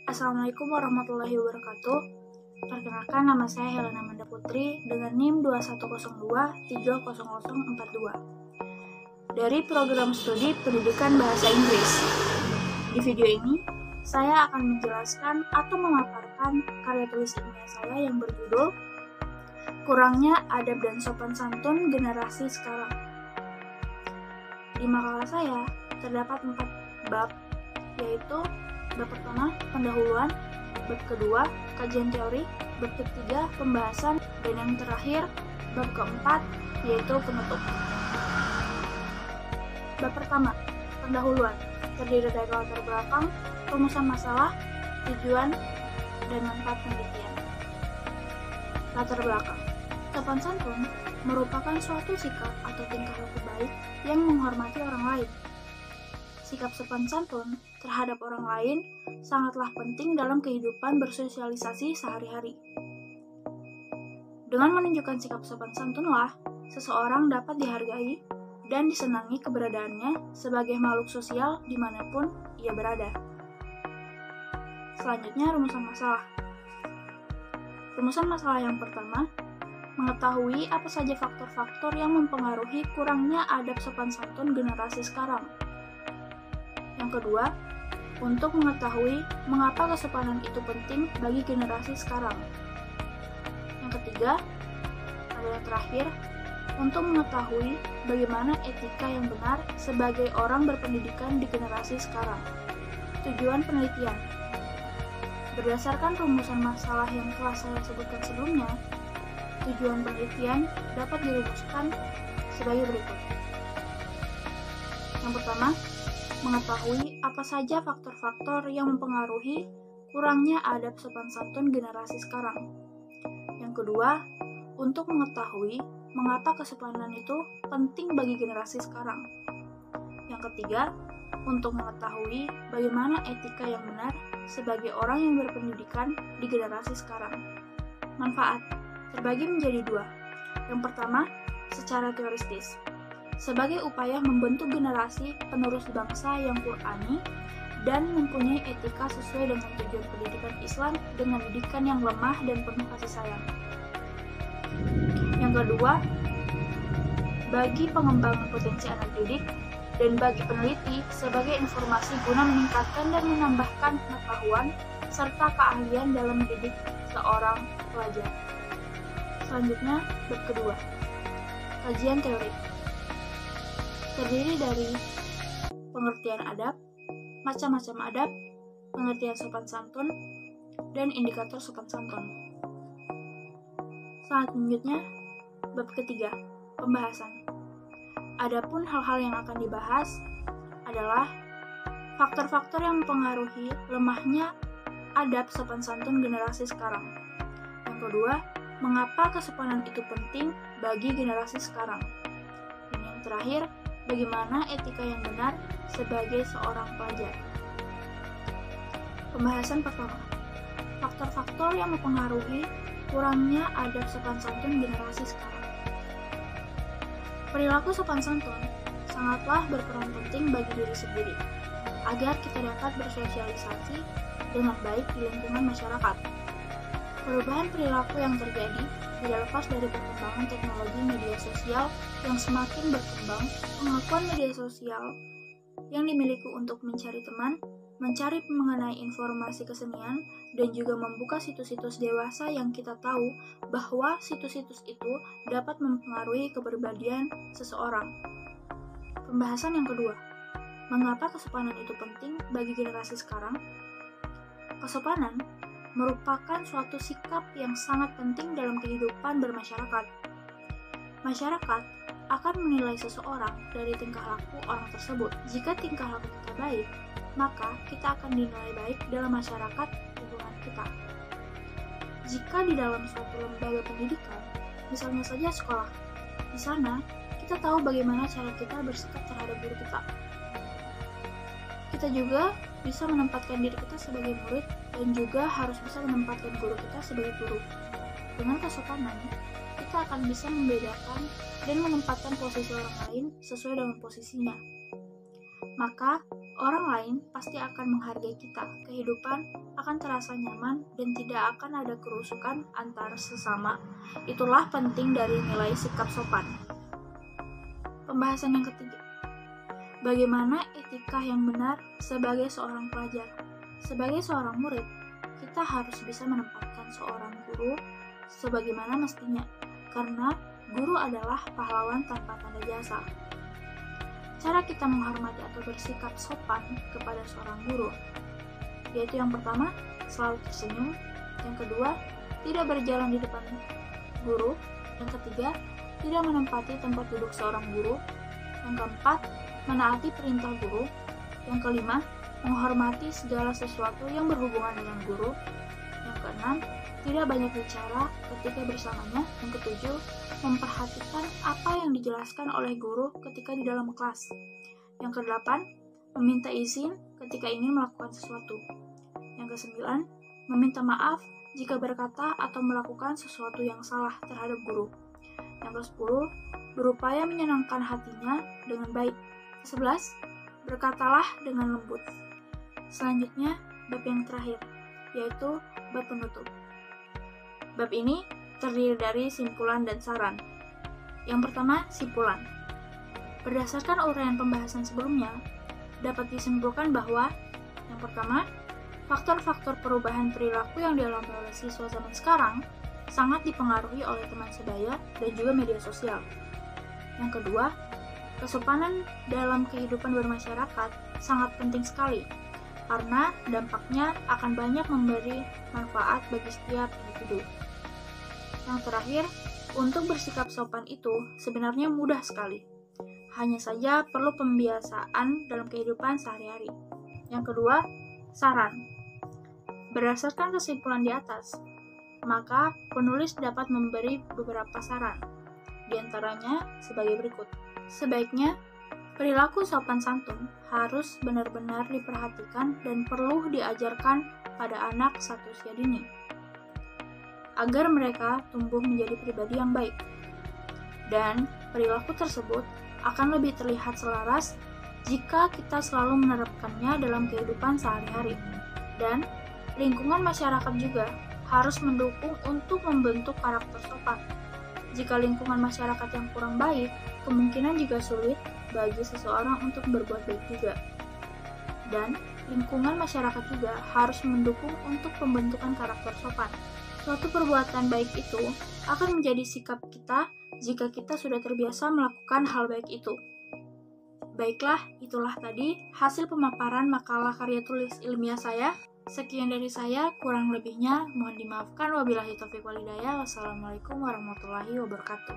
Assalamualaikum warahmatullahi wabarakatuh. Perkenalkan, nama saya Helena Amanda Putri dengan NIM 2102300042 dari program studi Pendidikan Bahasa Inggris. Di video ini, saya akan menjelaskan atau memaparkan karya tulis ilmiah saya yang berjudul Kurangnya Adab dan Sopan Santun Generasi Sekarang. Di makalah saya terdapat 4 bab, yaitu bab pertama, pendahuluan, bab kedua, kajian teori, bab ketiga, pembahasan, dan yang terakhir, bab keempat, yaitu penutup. Bab pertama, pendahuluan, terdiri dari latar belakang, rumusan masalah, tujuan, dan manfaat penelitian. Latar belakang. Sopan santun merupakan suatu sikap atau tingkah laku baik yang menghormati orang lain. Sikap sopan santun terhadap orang lain sangatlah penting dalam kehidupan bersosialisasi sehari-hari. Dengan menunjukkan sikap sopan santunlah, seseorang dapat dihargai dan disenangi keberadaannya sebagai makhluk sosial dimanapun ia berada. Selanjutnya, rumusan masalah. Rumusan masalah yang pertama, mengetahui apa saja faktor-faktor yang mempengaruhi kurangnya adab sopan santun generasi sekarang. Yang kedua, untuk mengetahui mengapa kesopanan itu penting bagi generasi sekarang. Yang ketiga, adalah terakhir, untuk mengetahui bagaimana etika yang benar sebagai orang berpendidikan di generasi sekarang. Tujuan penelitian. Berdasarkan rumusan masalah yang telah saya sebutkan sebelumnya, tujuan penelitian dapat dirumuskan sebagai berikut. Yang pertama, mengetahui apa saja faktor-faktor yang mempengaruhi kurangnya adab sopan santun generasi sekarang. Yang kedua, untuk mengetahui mengapa kesopanan itu penting bagi generasi sekarang. Yang ketiga, untuk mengetahui bagaimana etika yang benar sebagai orang yang berpendidikan di generasi sekarang. Manfaat terbagi menjadi 2. Yang pertama, secara teoristis, sebagai upaya membentuk generasi penerus bangsa yang Qur'ani dan mempunyai etika sesuai dengan tujuan pendidikan Islam dengan didikan yang lemah dan penuh kasih sayang. Yang kedua, bagi pengembangan potensi anak didik dan bagi peneliti sebagai informasi guna meningkatkan dan menambahkan pengetahuan serta keahlian dalam mendidik seorang pelajar. Selanjutnya, bab kedua, kajian teori. Terdiri dari pengertian adab, macam-macam adab, pengertian sopan santun, dan indikator sopan santun. Selanjutnya, bab ketiga, pembahasan. Adapun hal-hal yang akan dibahas adalah faktor-faktor yang mempengaruhi lemahnya adab sopan santun generasi sekarang. Yang kedua, mengapa kesopanan itu penting bagi generasi sekarang. Dan yang terakhir, bagaimana etika yang benar sebagai seorang pelajar. Pembahasan pertama, faktor-faktor yang mempengaruhi kurangnya adab sopan santun generasi sekarang. Perilaku sopan santun sangatlah berperan penting bagi diri sendiri, agar kita dapat bersosialisasi dengan baik di lingkungan masyarakat. Perubahan perilaku yang terjadi tidak lepas dari perkembangan teknologi media sosial yang semakin berkembang. Pengakuan media sosial yang dimiliki untuk mencari teman, mencari mengenai informasi kesenian, dan juga membuka situs-situs dewasa yang kita tahu bahwa situs-situs itu dapat mempengaruhi kepribadian seseorang. Pembahasan yang kedua, mengapa kesopanan itu penting bagi generasi sekarang? Kesopanan merupakan suatu sikap yang sangat penting dalam kehidupan bermasyarakat. Masyarakat akan menilai seseorang dari tingkah laku orang tersebut. Jika tingkah laku kita baik, maka kita akan dinilai baik dalam masyarakat lingkungan kita. Jika di dalam suatu lembaga pendidikan, misalnya saja sekolah, di sana kita tahu bagaimana cara kita bersikap terhadap guru kita. Kita juga bisa menempatkan diri kita sebagai murid dan juga harus bisa menempatkan guru kita sebagai guru. Dengan kesopanan, kita akan bisa membedakan dan menempatkan posisi orang lain sesuai dengan posisinya. maka orang lain pasti akan menghargai kita. Kehidupan akan terasa nyaman dan tidak akan ada kerusukan antar sesama. Itulah penting dari nilai sikap sopan. Pembahasan yang ketiga. Bagaimana etika yang benar sebagai seorang pelajar? Sebagai seorang murid, kita harus bisa menempatkan seorang guru sebagaimana mestinya, karena guru adalah pahlawan tanpa tanda jasa. Cara kita menghormati atau bersikap sopan kepada seorang guru, yaitu yang pertama, selalu tersenyum, yang kedua, tidak berjalan di depan guru, yang ketiga, tidak menempati tempat duduk seorang guru, yang keempat, menaati perintah guru, yang kelima, menghormati segala sesuatu yang berhubungan dengan guru, yang keenam, tidak banyak bicara ketika bersamanya, yang ketujuh, memperhatikan apa yang dijelaskan oleh guru ketika di dalam kelas. Yang kedelapan, meminta izin ketika ingin melakukan sesuatu. Yang kesembilan, meminta maaf jika berkata atau melakukan sesuatu yang salah terhadap guru. Yang kesepuluh, berupaya menyenangkan hatinya dengan baik. Kesebelas, berkatalah dengan lembut. Selanjutnya, bab yang terakhir, yaitu bab penutup. Bab ini terdiri dari simpulan dan saran. Yang pertama, simpulan. Berdasarkan uraian pembahasan sebelumnya, dapat disimpulkan bahwa yang pertama, faktor-faktor perubahan perilaku yang dialami oleh siswa zaman sekarang sangat dipengaruhi oleh teman sebaya dan juga media sosial. Yang kedua, kesopanan dalam kehidupan bermasyarakat sangat penting sekali, karena dampaknya akan banyak memberi manfaat bagi setiap individu. Yang terakhir, untuk bersikap sopan itu sebenarnya mudah sekali. Hanya saja perlu pembiasaan dalam kehidupan sehari-hari. Yang kedua, saran. Berdasarkan kesimpulan di atas, maka penulis dapat memberi beberapa saran. Di antaranya sebagai berikut. Sebaiknya, perilaku sopan santun harus benar-benar diperhatikan dan perlu diajarkan pada anak satu usia dini, agar mereka tumbuh menjadi pribadi yang baik. Dan perilaku tersebut akan lebih terlihat selaras jika kita selalu menerapkannya dalam kehidupan sehari-hari. Dan lingkungan masyarakat juga harus mendukung untuk membentuk karakter sopan. Jika lingkungan masyarakat yang kurang baik, kemungkinan juga sulit bagi seseorang untuk berbuat baik juga. Dan lingkungan masyarakat juga harus mendukung untuk pembentukan karakter sopan. Suatu perbuatan baik itu akan menjadi sikap kita jika kita sudah terbiasa melakukan hal baik itu. Baiklah, itulah tadi hasil pemaparan makalah karya tulis ilmiah saya. Sekian dari saya, kurang lebihnya mohon dimaafkan. Wabillahi taufiq wal hidayah. Wassalamualaikum warahmatullahi wabarakatuh.